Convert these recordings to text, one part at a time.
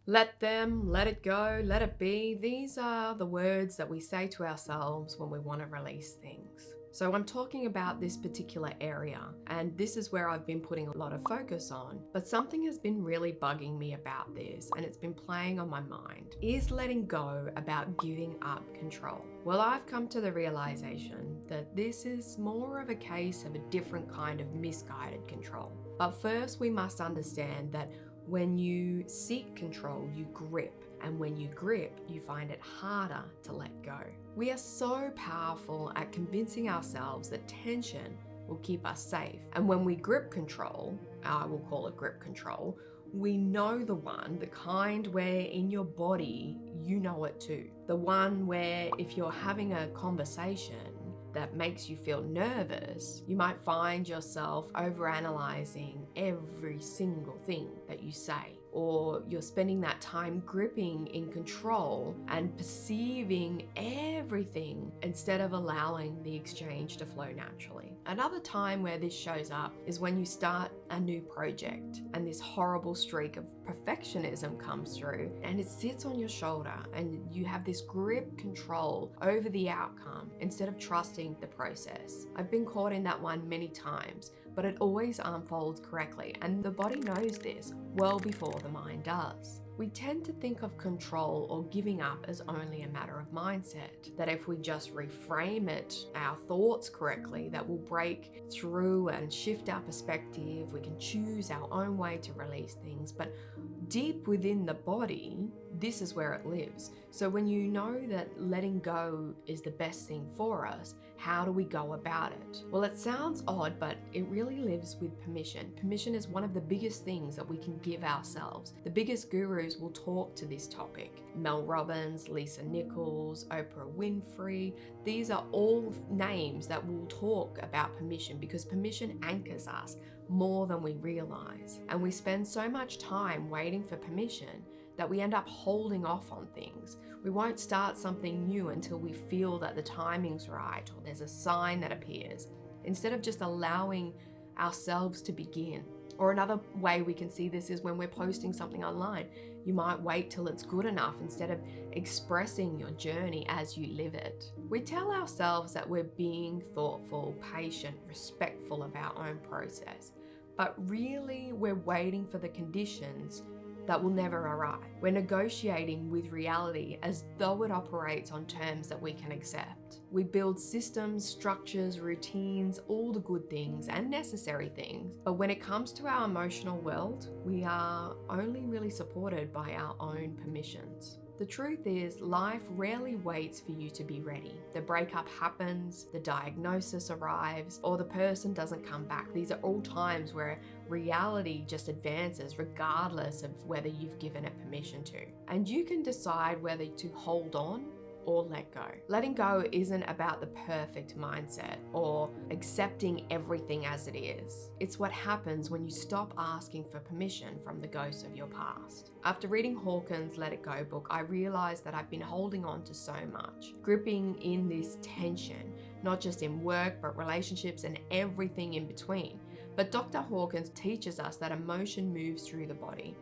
Let them, let it go, let it be. These are the words that we say to ourselves when we want to release things. So I'm talking about this particular area, and this is where I've been putting a lot of focus on. But something has been really bugging me about this, and it's been playing on my mind. Is letting go about giving up control? Well, I've come to the realization that this is more of a case of a different kind of misguided control. But first, we must understand that when you seek control, you grip. And when you grip, you find it harder to let go. We are so powerful at convincing ourselves that tension will keep us safe. And when we grip control, I will call it grip control, we know the one, the kind where in your body you know it too. The one where if you're having a conversation that makes you feel nervous, you might find yourself overanalyzing every single thing that you say. Or you're spending that time gripping in control and perceiving everything instead of allowing the exchange to flow naturally. Another time where this shows up is when you start a new project and this horrible streak of perfectionism comes through and it sits on your shoulder and you have this grip control over the outcome instead of trusting the process. I've been caught in that one many times, but it always unfolds correctly, and the body knows this well before the mind does. We tend to think of control or giving up as only a matter of mindset, that if we just reframe it, our thoughts correctly, that will break through and shift our perspective. We can choose our own way to release things, but deep within the body, this is where it lives. So when you know that letting go is the best thing for us, how do we go about it? Well, it sounds odd, but it really lives with permission. Permission is one of the biggest things that we can give ourselves. The biggest gurus will talk to this topic. Mel Robbins, Lisa Nichols, Oprah Winfrey, these are all names that will talk about permission because permission anchors us more than we realize. And we spend so much time waiting for permission that we end up holding off on things. We won't start something new until we feel that the timing's right or there's a sign that appears, instead of just allowing ourselves to begin. Or another way we can see this is when we're posting something online. You might wait till it's good enough instead of expressing your journey as you live it. We tell ourselves that we're being thoughtful, patient, respectful of our own process, but really we're waiting for the conditions that will never arrive. We're negotiating with reality as though it operates on terms that we can accept. We build systems, structures, routines, all the good things and necessary things. But when it comes to our emotional world, we are only really supported by our own permissions. The truth is, life rarely waits for you to be ready. The breakup happens, the diagnosis arrives, or the person doesn't come back. These are all times where reality just advances regardless of whether you've given it permission to. And you can decide whether to hold on or let go. Letting go isn't about the perfect mindset or accepting everything as it is. It's what happens when you stop asking for permission from the ghosts of your past. After reading Hawkins' Let It Go book, I realized that I've been holding on to so much, gripping in this tension, not just in work, but relationships and everything in between. But Dr. Hawkins teaches us that emotion moves through the body,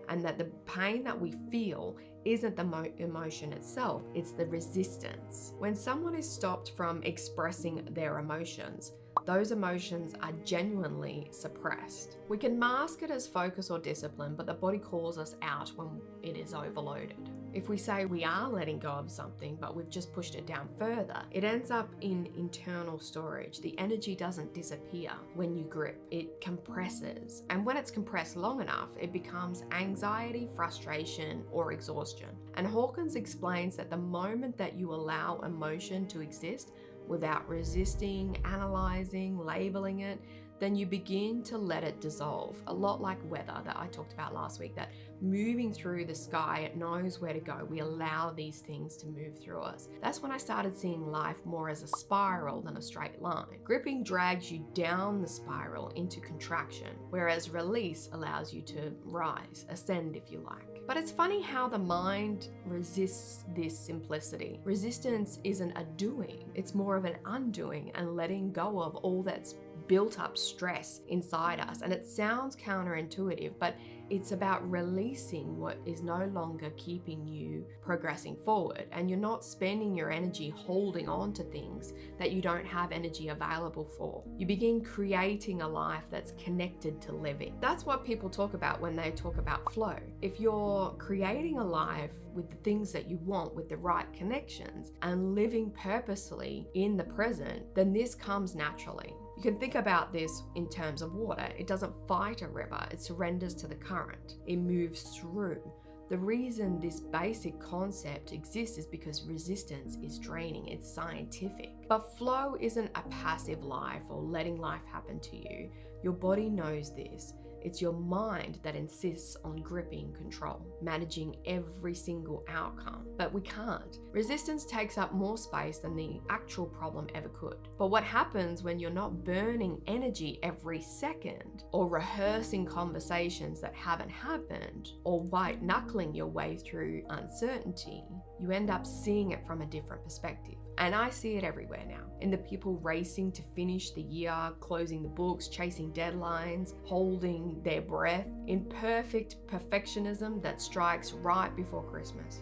and that the pain that we feel isn't the emotion itself, it's the resistance. When someone is stopped from expressing their emotions, those emotions are genuinely suppressed. We can mask it as focus or discipline, but the body calls us out when it is overloaded. If we say we are letting go of something, but we've just pushed it down further, it ends up in internal storage. The energy doesn't disappear when you grip, it compresses. And when it's compressed long enough, it becomes anxiety, frustration, or exhaustion. And Hawkins explains that the moment that you allow emotion to exist without resisting, analyzing, labeling it, then you begin to let it dissolve. A lot like weather that I talked about last week, that moving through the sky, it knows where to go. We allow these things to move through us. That's when I started seeing life more as a spiral than a straight line. Gripping drags you down the spiral into contraction, whereas release allows you to rise, ascend if you like. But it's funny how the mind resists this simplicity. Resistance isn't a doing, it's more of an undoing and letting go of all that's built up stress inside us. And it sounds counterintuitive, but It's about releasing what is no longer keeping you progressing forward, and you're not spending your energy holding on to things that you don't have energy available for. You begin creating a life that's connected to living. That's what people talk about when they talk about flow. If you're creating a life with the things that you want, with the right connections, and living purposely in the present, then this comes naturally. You can think about this in terms of water. It doesn't fight a river, it surrenders to the current. It moves through. The reason this basic concept exists is because resistance is draining, it's scientific. But flow isn't a passive life or letting life happen to you. Your body knows this. It's your mind that insists on gripping control, managing every single outcome. But we can't. Resistance takes up more space than the actual problem ever could. But what happens when you're not burning energy every second, or rehearsing conversations that haven't happened, or white knuckling your way through uncertainty, you end up seeing it from a different perspective. And I see it everywhere now. In the people racing to finish the year, closing the books, chasing deadlines, holding their breath, in perfect perfectionism that strikes right before Christmas.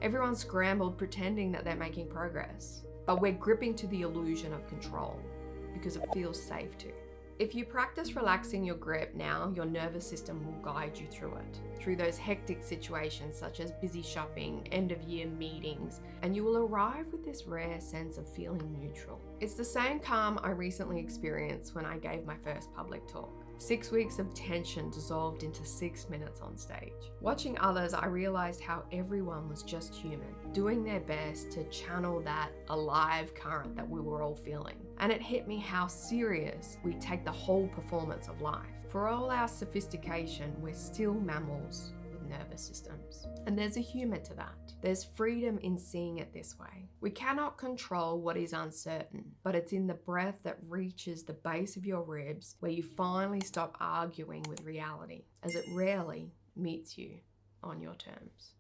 Everyone's scrambled pretending that they're making progress, but we're gripping to the illusion of control because it feels safe to. If you practice relaxing your grip now, your nervous system will guide you through it, through those hectic situations such as busy shopping, end of year meetings, and you will arrive with this rare sense of feeling neutral. It's the same calm I recently experienced when I gave my first public talk. 6 weeks of tension dissolved into 6 minutes on stage. Watching others, I realized how everyone was just human, doing their best to channel that alive current that we were all feeling. And it hit me how serious we take the whole performance of life. For all our sophistication, we're still mammals with nervous systems. And there's a humor to that. There's freedom in seeing it this way. We cannot control what is uncertain, but it's in the breath that reaches the base of your ribs where you finally stop arguing with reality, as it rarely meets you on your terms.